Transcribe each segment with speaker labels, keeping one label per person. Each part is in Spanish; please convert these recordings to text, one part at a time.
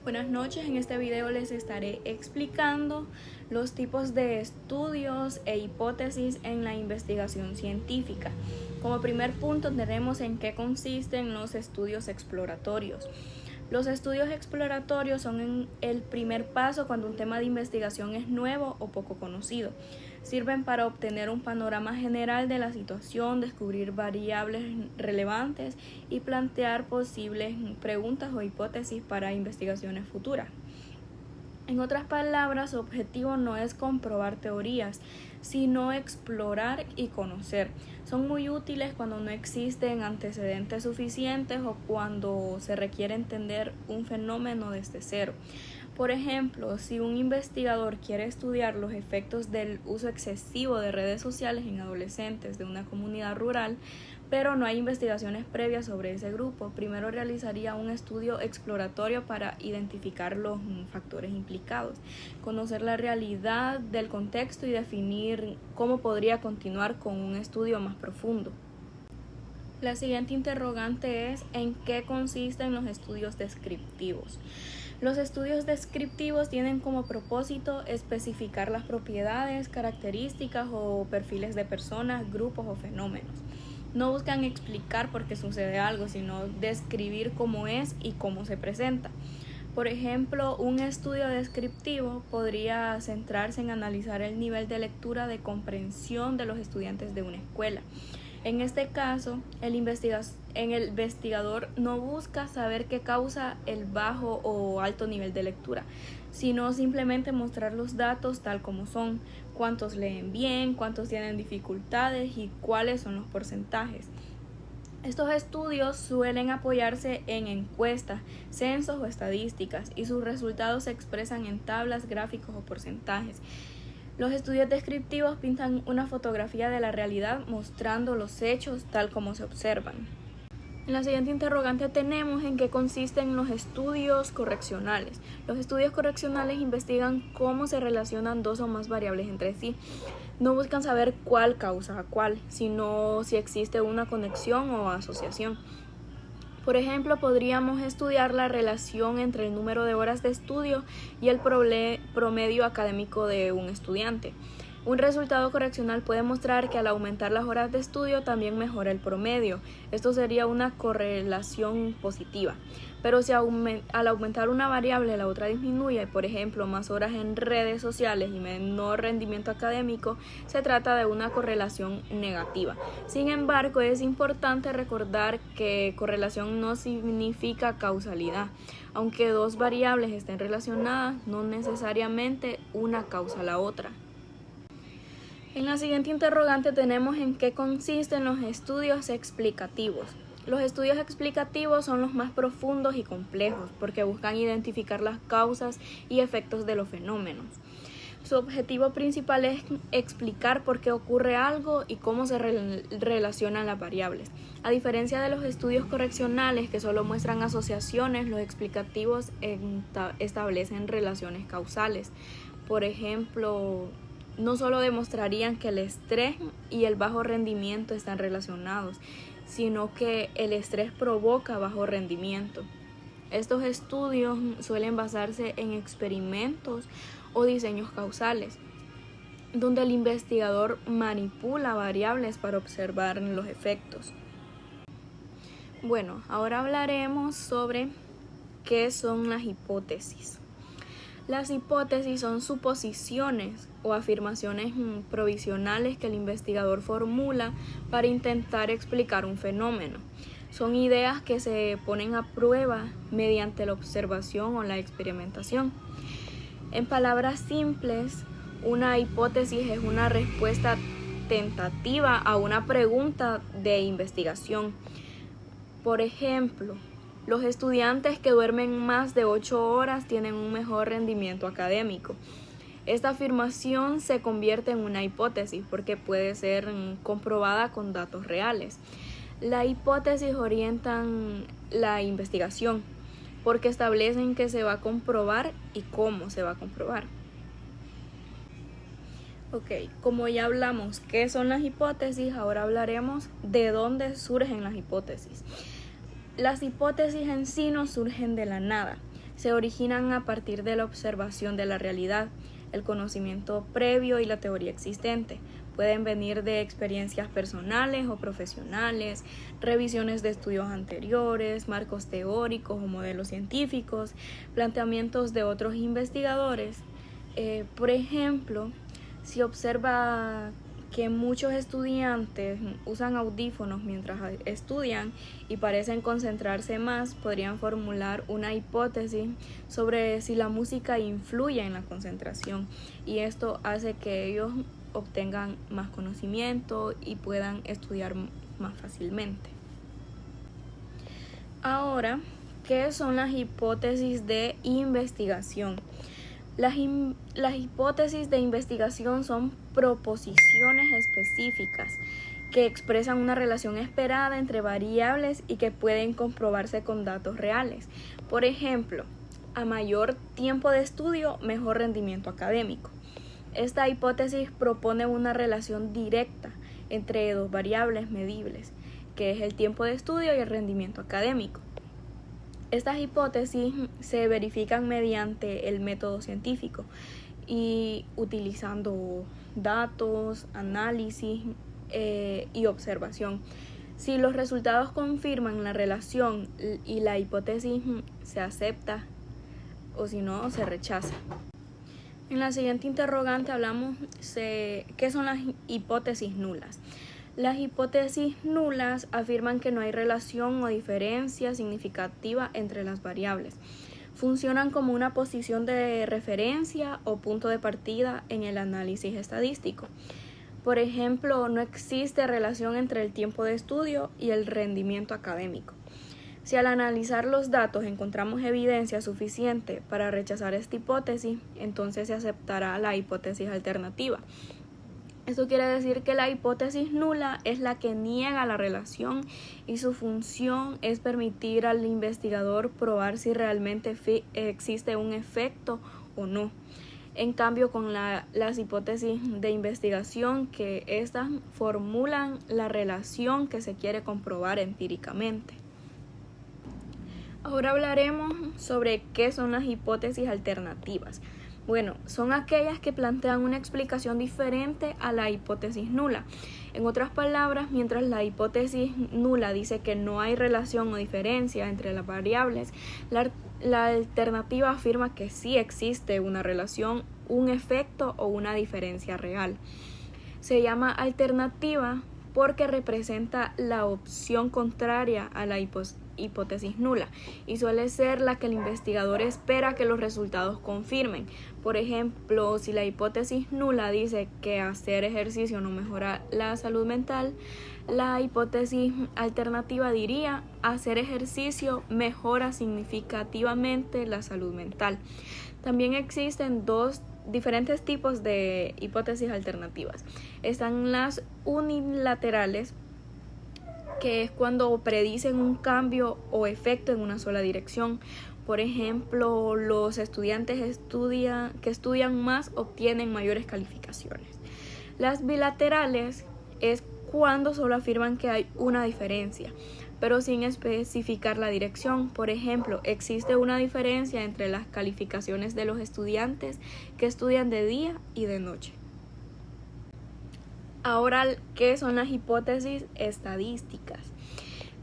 Speaker 1: Buenas noches, en este video les estaré explicando los tipos de estudios e hipótesis en la investigación científica. Como primer punto tenemos en qué consisten los estudios exploratorios. Los estudios exploratorios son el primer paso cuando un tema de investigación es nuevo o poco conocido. Sirven para obtener un panorama general de la situación, descubrir variables relevantes y plantear posibles preguntas o hipótesis para investigaciones futuras. En otras palabras, su objetivo no es comprobar teorías, sino explorar y conocer. Son muy útiles cuando no existen antecedentes suficientes o cuando se requiere entender un fenómeno desde cero. Por ejemplo, si un investigador quiere estudiar los efectos del uso excesivo de redes sociales en adolescentes de una comunidad rural, pero no hay investigaciones previas sobre ese grupo, primero realizaría un estudio exploratorio para identificar los factores implicados, conocer la realidad del contexto y definir cómo podría continuar con un estudio más profundo. La siguiente interrogante es: ¿en qué consisten los estudios descriptivos? Los estudios descriptivos tienen como propósito especificar las propiedades, características o perfiles de personas, grupos o fenómenos. No buscan explicar por qué sucede algo, sino describir cómo es y cómo se presenta. Por ejemplo, un estudio descriptivo podría centrarse en analizar el nivel de lectura de comprensión de los estudiantes de una escuela. En este caso, el investigador no busca saber qué causa el bajo o alto nivel de lectura, sino simplemente mostrar los datos tal como son, cuántos leen bien, cuántos tienen dificultades y cuáles son los porcentajes. Estos estudios suelen apoyarse en encuestas, censos o estadísticas, y sus resultados se expresan en tablas, gráficos o porcentajes. Los estudios descriptivos pintan una fotografía de la realidad mostrando los hechos tal como se observan. En la siguiente interrogante tenemos en qué consisten los estudios correccionales. Los estudios correccionales investigan cómo se relacionan dos o más variables entre sí. No buscan saber cuál causa a cuál, sino si existe una conexión o asociación. Por ejemplo, podríamos estudiar la relación entre el número de horas de estudio y el promedio académico de un estudiante. Un resultado correccional puede mostrar que al aumentar las horas de estudio también mejora el promedio. Esto sería una correlación positiva. Pero si al aumentar una variable la otra disminuye, por ejemplo, más horas en redes sociales y menor rendimiento académico, se trata de una correlación negativa. Sin embargo, es importante recordar que correlación no significa causalidad. Aunque dos variables estén relacionadas, no necesariamente una causa la otra. En la siguiente interrogante tenemos en qué consisten los estudios explicativos. Los estudios explicativos son los más profundos y complejos porque buscan identificar las causas y efectos de los fenómenos. Su objetivo principal es explicar por qué ocurre algo y cómo se relacionan las variables. A diferencia de los estudios correccionales que solo muestran asociaciones, los explicativos establecen relaciones causales. Por ejemplo, no solo demostrarían que el estrés y el bajo rendimiento están relacionados, sino que el estrés provoca bajo rendimiento. Estos estudios suelen basarse en experimentos o diseños causales, donde el investigador manipula variables para observar los efectos. Bueno, ahora hablaremos sobre qué son las hipótesis. Las hipótesis son suposiciones o afirmaciones provisionales que el investigador formula para intentar explicar un fenómeno. Son ideas que se ponen a prueba mediante la observación o la experimentación. En palabras simples, una hipótesis es una respuesta tentativa a una pregunta de investigación. Por ejemplo, los estudiantes que duermen más de 8 horas tienen un mejor rendimiento académico. Esta afirmación se convierte en una hipótesis porque puede ser comprobada con datos reales. Las hipótesis orientan la investigación porque establecen qué se va a comprobar y cómo se va a comprobar. Como ya hablamos qué son las hipótesis, ahora hablaremos de dónde surgen las hipótesis. Las hipótesis en sí no surgen de la nada, se originan a partir de la observación de la realidad, el conocimiento previo y la teoría existente. Pueden venir de experiencias personales o profesionales, revisiones de estudios anteriores, marcos teóricos o modelos científicos, planteamientos de otros investigadores. Por ejemplo, si observa que muchos estudiantes usan audífonos mientras estudian y parecen concentrarse más, podrían formular una hipótesis sobre si la música influye en la concentración, y esto hace que ellos obtengan más conocimiento y puedan estudiar más fácilmente. Ahora, ¿qué son las hipótesis de investigación? Las hipótesis de investigación son proposiciones específicas que expresan una relación esperada entre variables y que pueden comprobarse con datos reales. Por ejemplo, a mayor tiempo de estudio, mejor rendimiento académico. Esta hipótesis propone una relación directa entre dos variables medibles, que es el tiempo de estudio y el rendimiento académico. Estas hipótesis se verifican mediante el método científico y utilizando datos, análisis y observación. Si los resultados confirman la relación y la hipótesis se acepta, o si no, se rechaza. En la siguiente interrogante hablamos de qué son las hipótesis nulas. Las hipótesis nulas afirman que no hay relación o diferencia significativa entre las variables. Funcionan como una posición de referencia o punto de partida en el análisis estadístico. Por ejemplo, no existe relación entre el tiempo de estudio y el rendimiento académico. Si al analizar los datos encontramos evidencia suficiente para rechazar esta hipótesis, entonces se aceptará la hipótesis alternativa. Esto quiere decir que la hipótesis nula es la que niega la relación y su función es permitir al investigador probar si realmente existe un efecto o no. En cambio, con las hipótesis de investigación, que estas formulan la relación que se quiere comprobar empíricamente. Ahora hablaremos sobre qué son las hipótesis alternativas. Bueno, son aquellas que plantean una explicación diferente a la hipótesis nula. En otras palabras, mientras la hipótesis nula dice que no hay relación o diferencia entre las variables, la alternativa afirma que sí existe una relación, un efecto o una diferencia real. Se llama alternativa porque representa la opción contraria a la hipótesis nula y suele ser la que el investigador espera que los resultados confirmen. Por ejemplo, si la hipótesis nula dice que hacer ejercicio no mejora la salud mental, la hipótesis alternativa diría hacer ejercicio mejora significativamente la salud mental. También existen dos diferentes tipos de hipótesis alternativas. Están las unilaterales, que es cuando predicen un cambio o efecto en una sola dirección. Por ejemplo, los estudiantes que estudian más obtienen mayores calificaciones. Las bilaterales es cuando solo afirman que hay una diferencia, pero sin especificar la dirección. Por ejemplo, existe una diferencia entre las calificaciones de los estudiantes que estudian de día y de noche. Ahora, ¿qué son las hipótesis estadísticas?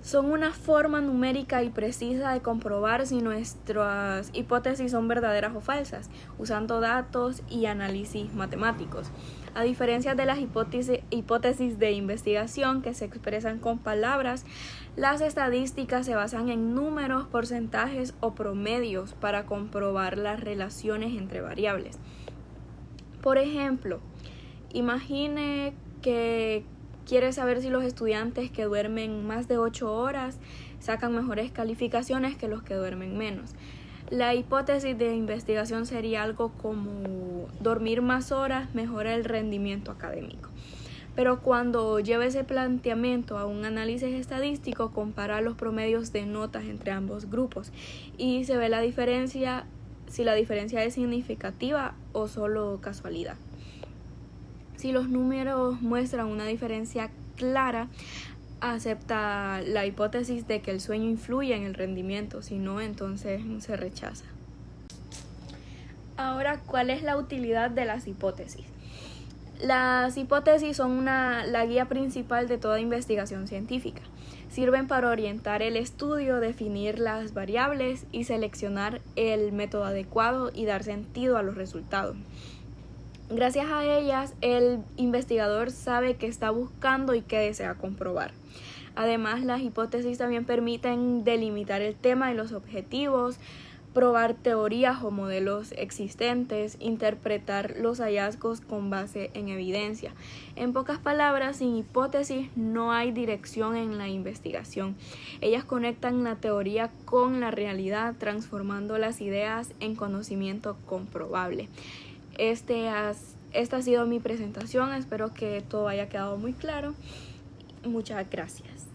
Speaker 1: Son una forma numérica y precisa de comprobar si nuestras hipótesis son verdaderas o falsas, usando datos y análisis matemáticos. A diferencia de las hipótesis de investigación que se expresan con palabras, las estadísticas se basan en números, porcentajes o promedios para comprobar las relaciones entre variables. Por ejemplo, imagine que quiere saber si los estudiantes que duermen más de 8 horas sacan mejores calificaciones que los que duermen menos. La hipótesis de investigación sería algo como dormir más horas mejora el rendimiento académico. Pero cuando lleva ese planteamiento a un análisis estadístico, compara los promedios de notas entre ambos grupos y se ve la diferencia, si la diferencia es significativa o solo casualidad. Si los números muestran una diferencia clara, acepta la hipótesis de que el sueño influye en el rendimiento, si no, entonces se rechaza. Ahora, ¿cuál es la utilidad de las hipótesis? Las hipótesis son la guía principal de toda investigación científica. Sirven para orientar el estudio, definir las variables y seleccionar el método adecuado y dar sentido a los resultados. Gracias a ellas, el investigador sabe qué está buscando y qué desea comprobar. Además, las hipótesis también permiten delimitar el tema y los objetivos, probar teorías o modelos existentes, interpretar los hallazgos con base en evidencia. En pocas palabras, sin hipótesis no hay dirección en la investigación. Ellas conectan la teoría con la realidad, transformando las ideas en conocimiento comprobable. Esta ha sido mi presentación, espero que todo haya quedado muy claro. Muchas gracias.